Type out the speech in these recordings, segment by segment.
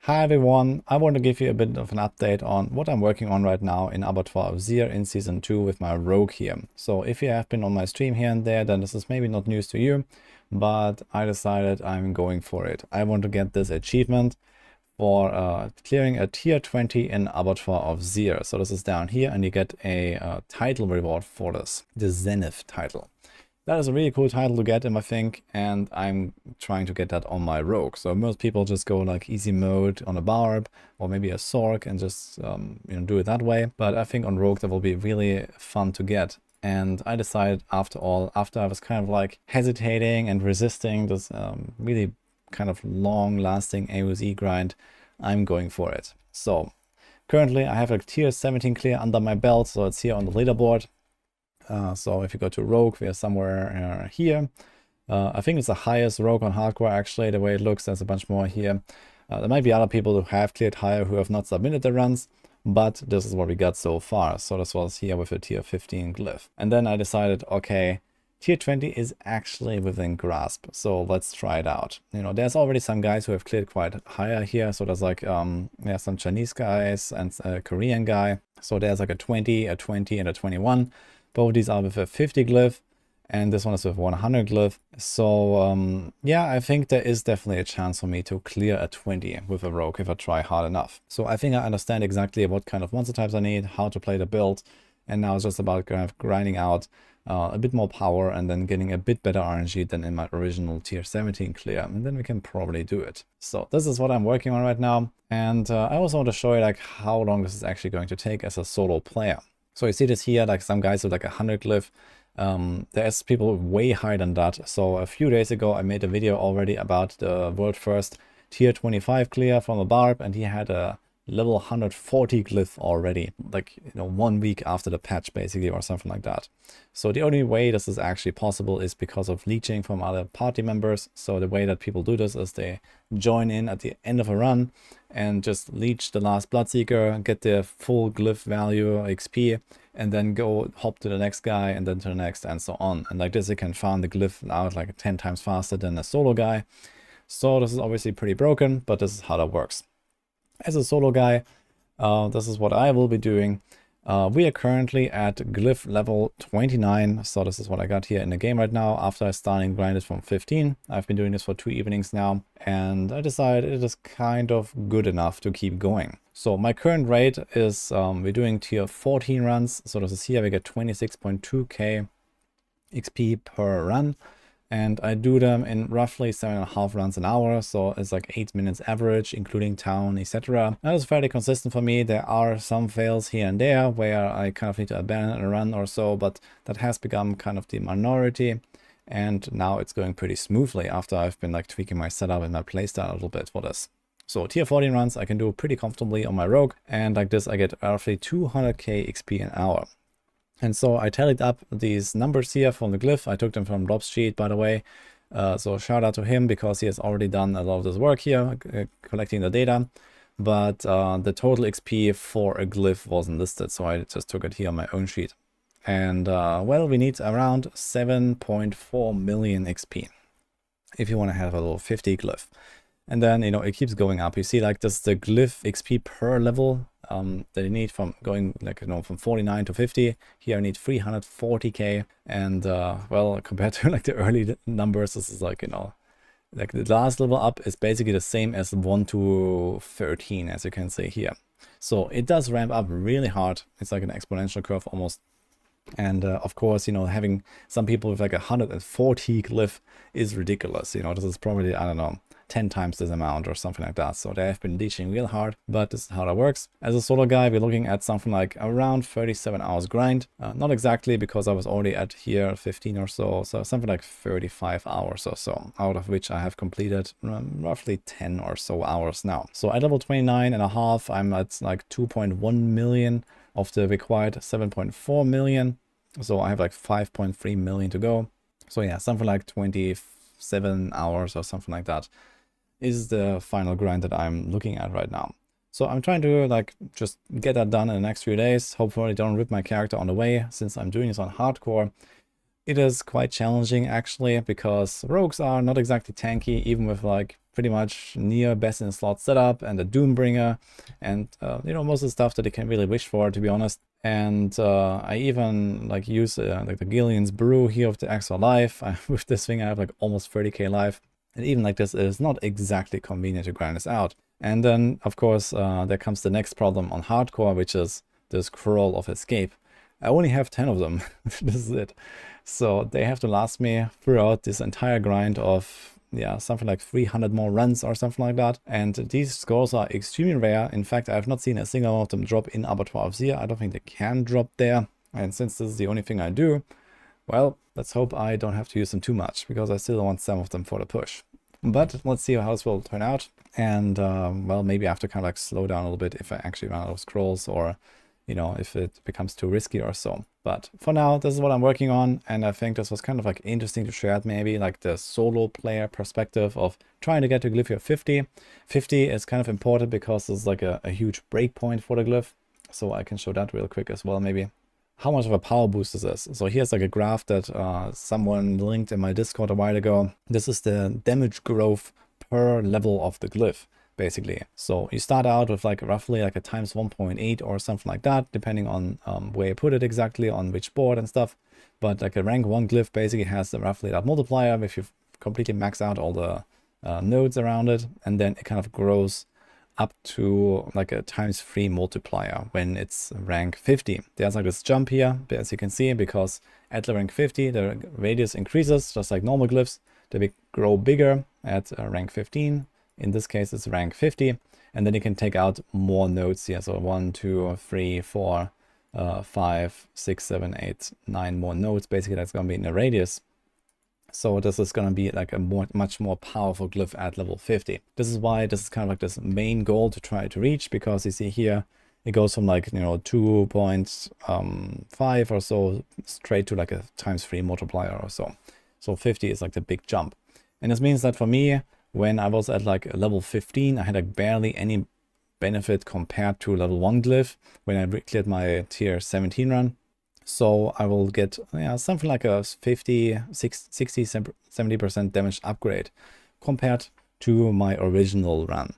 Hi everyone, I want to give you a bit of an update on what I'm working on right now in Abattoir of Zir in Season 2 with my rogue here. So if you have been on my stream here and there, then this is maybe not news to you, but I decided I'm going for it. I want to get this achievement for clearing a tier 20 in Abattoir of Zir. So this is down here and you get a title reward for this, the Zenith title. That is a really cool title to get, I think, and I'm trying to get that on my rogue. So most people just go like easy mode on a barb or maybe a sork and just do it that way. But I think on rogue that will be really fun to get. And I decided after I was kind of like hesitating and resisting this really kind of long-lasting AoZ grind, I'm going for it. So currently I have a tier 17 clear under my belt, so it's here on the leaderboard. So if you go to rogue, we are somewhere here. I think it's the highest rogue on hardcore actually, the way it looks. There's a bunch more here. There might be other people who have cleared higher who have not submitted the runs, but this is what we got so far. So this was here with a tier 15 glyph. And then I decided, okay, tier 20 is actually within grasp, so let's try it out. There's already some guys who have cleared quite higher here. So there's like some Chinese guys and a Korean guy. So there's like a 20, a 20, and a 21. Both of these are with a 50 glyph, and this one is with 100 glyph. So yeah, I think there is definitely a chance for me to clear a 20 with a rogue if I try hard enough. So I think I understand exactly what kind of monster types I need, how to play the build, and now it's just about kind of grinding out a bit more power and then getting a bit better RNG than in my original tier 17 clear, and then we can probably do it. So this is what I'm working on right now, and I also want to show you like how long this is actually going to take as a solo player. So you see this here, like some guys with like 100 glyph. There's people way higher than that. So a few days ago, I made a video already about the world first tier 25 clear from a barb, and he had a level 140 glyph already, like 1 week after the patch basically, or something like that. So the only way this is actually possible is because of leeching from other party members. So the way that people do this is they join in at the end of a run and just leech the last Bloodseeker, get their full glyph value XP, and then go hop to the next guy and then to the next and so on. And like this, you can farm the glyph out like 10 times faster than a solo guy. So this is obviously pretty broken, but this is how that works. As a solo guy, this is what I will be doing. We are currently at glyph level 29, so this is what I got here in the game right now after I started grinded from 15. I've been doing this for 2 evenings now, and I decided it is kind of good enough to keep going. So my current rate is, we're doing tier 14 runs, so this is here we get 26.2k XP per run. And I do them in roughly 7.5 runs an hour, so it's like 8 minutes average, including town, etc. That is fairly consistent for me. There are some fails here and there where I kind of need to abandon a run or so, but that has become kind of the minority. And now it's going pretty smoothly after I've been like tweaking my setup and my playstyle a little bit for this. So tier 14 runs I can do pretty comfortably on my rogue, and like this I get roughly 200k XP an hour. And so I tallied up these numbers here from the glyph. I took them from Rob's sheet, by the way. So shout out to him because he has already done a lot of this work here, collecting the data. But the total XP for a glyph wasn't listed, so I just took it here on my own sheet. And well, we need around 7.4 million XP if you want to have a little 50 glyph. And then, it keeps going up. You see, like, this is the glyph XP per level that you need from going, like, from 49 to 50. Here I need 340k. And, well, compared to, like, the early numbers, this is, like, like, the last level up is basically the same as 1 to 13, as you can see here. So it does ramp up really hard. It's like an exponential curve almost. And of course, having some people with like 140 glyph is ridiculous. This is probably, I don't know, 10 times this amount or something like that. So they have been leeching real hard, but this is how that works. As a solo guy, we're looking at something like around 37 hours grind. Not exactly, because I was already at here 15 or so. So something like 35 hours or so, out of which I have completed roughly 10 or so hours now. So at level 29.5, I'm at like 2.1 million of the required 7.4 million. So I have like 5.3 million to go. So yeah, something like 27 hours or something like that is the final grind that I'm looking at right now. So I'm trying to like just get that done in the next few days. Hopefully I don't rip my character on the way, since I'm doing this on hardcore. It is quite challenging actually, because rogues are not exactly tanky, even with like pretty much near best in slot setup and a Doombringer and you know, most of the stuff that you can really wish for, to be honest. And I even like use like the Gillian's Brew here of the extra life. With this thing I have like almost 30k life, and even like this, it is not exactly convenient to grind this out. And then of course there comes the next problem on hardcore, which is the scroll of escape. I only have 10 of them. This is it. So they have to last me throughout this entire grind of, yeah, something like 300 more runs or something like that. And these scrolls are extremely rare. In fact, I have not seen a single one of them drop in Abattoir of Zir. I don't think they can drop there. And since this is the only thing I do, well, let's hope I don't have to use them too much, because I still want some of them for the push. But let's see how this will turn out. And well, maybe I have to kind of like slow down a little bit if I actually run out of scrolls, or you know, if it becomes too risky or so. But for now, this is what I'm working on, and I think this was kind of like interesting to share it, maybe like the solo player perspective of trying to get to Glyph 50. 50 is kind of important because it's like a huge breakpoint for the Glyph. So I can show that real quick as well, maybe. How much of a power boost this is. So here's like a graph that someone linked in my Discord a while ago. This is the damage growth per level of the Glyph, basically. So you start out with like roughly like a times 1.8 or something like that, depending on where you put it exactly, on which board and stuff. But like a rank 1 Glyph basically has roughly that multiplier if you completely max out all the nodes around it, and then it kind of grows up to like a times 3 multiplier when it's rank 50. There's like this jump here, as you can see, because at the rank 50 the radius increases just like normal glyphs. They grow bigger at rank 15. In this case it's rank 50, and then you can take out more nodes here. So 1, 2, 3, 4, 5, 6, 7, 8, 9 more nodes. Basically that's going to be in the radius. So this is going to be like a much more powerful glyph at level 50. This is why this is kind of like this main goal to try to reach, because you see here it goes from like, you know, 2.5 or so straight to like a times 3 multiplier or so. So 50 is like the big jump. And this means that for me, when I was at like level 15, I had like barely any benefit compared to level 1 glyph when I cleared my tier 17 run. So I will get something like a 50, 60, 70% damage upgrade compared to my original run.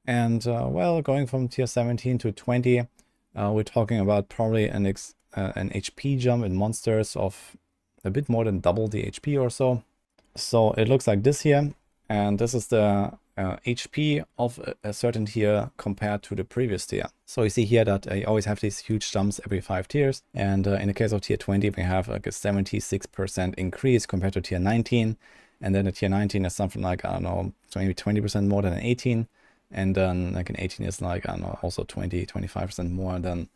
And well, going from tier 17 to 20, we're talking about probably an HP jump in monsters of a bit more than double the HP or so. So it looks like this here. And this is the HP of a certain tier compared to the previous tier. So you see here that I always have these huge jumps every 5 tiers. And in the case of tier 20, we have like a 76% increase compared to tier 19. And then the tier 19 is something like, I don't know, maybe 20% more than an 18. And then like an 18 is like, I don't know, also 25% more than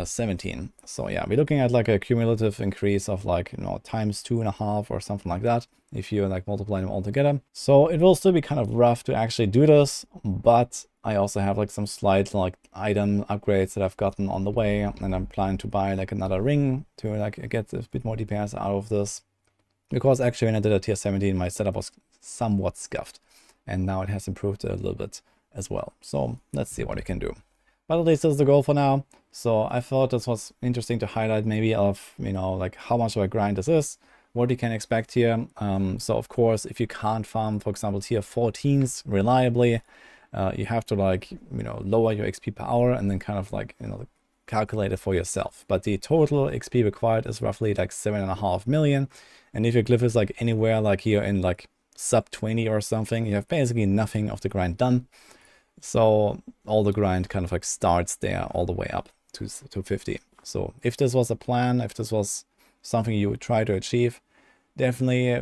17. So yeah, we're looking at like a cumulative increase of like, you know, times 2.5 or something like that, if you like multiply them all together. So it will still be kind of rough to actually do this, but I also have like some slight like item upgrades that I've gotten on the way, and I'm planning to buy like another ring to like get a bit more DPS out of this, because actually when I did a tier 17 my setup was somewhat scuffed, and now it has improved a little bit as well. So let's see what we can do. But at least this is the goal for now. So I thought this was interesting to highlight, maybe of, you know, like how much of a grind this is, what you can expect here. So of course, if you can't farm, for example, tier 14s reliably, you have to like, you know, lower your XP per hour and then kind of like, you know, calculate it for yourself. But the total XP required is roughly like 7.5 million. And if your glyph is like anywhere like here in like sub 20 or something, you have basically nothing of the grind done. So all the grind kind of like starts there all the way up to 50. So if this was a plan, if this was something you would try to achieve, definitely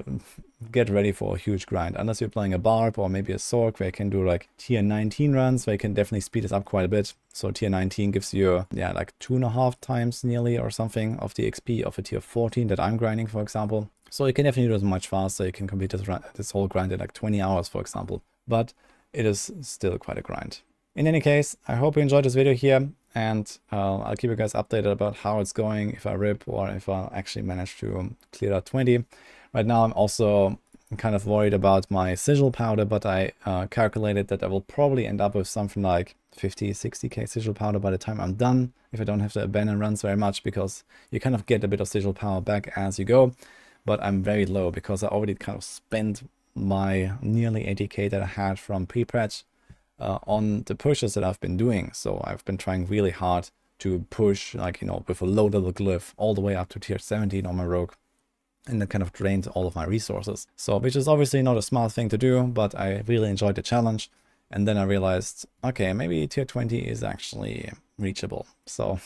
get ready for a huge grind. Unless you're playing a Barb or maybe a Sorc, where you can do like tier 19 runs, where you can definitely speed this up quite a bit. So tier 19 gives you, yeah, like 2.5 times nearly or something of the XP of a tier 14 that I'm grinding, for example. So you can definitely do this much faster. You can complete this whole grind in like 20 hours, for example. But it is still quite a grind. In any case, I hope you enjoyed this video here, and I'll keep you guys updated about how it's going, if I rip or if I actually manage to clear out 20. Right now I'm also kind of worried about my sigil powder, but I calculated that I will probably end up with something like 50, 60k sigil powder by the time I'm done, if I don't have to abandon runs very much, because you kind of get a bit of sigil power back as you go. But I'm very low because I already kind of spent my nearly 80k that I had from pre-patch on the pushes that I've been doing. So I've been trying really hard to push, like, you know, with a low level glyph all the way up to tier 17 on my rogue. And that kind of drained all of my resources. So, which is obviously not a smart thing to do, but I really enjoyed the challenge. And then I realized, okay, maybe tier 20 is actually reachable. So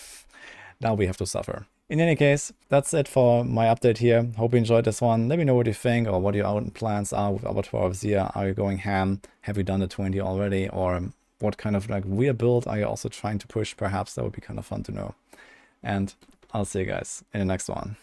now we have to suffer. In any case, that's it for my update here. Hope you enjoyed this one. Let me know what you think, or what your own plans are with Abattoir of Zir. Are you going ham? Have you done the 20 already? Or what kind of like weird build are you also trying to push? Perhaps that would be kind of fun to know. And I'll see you guys in the next one.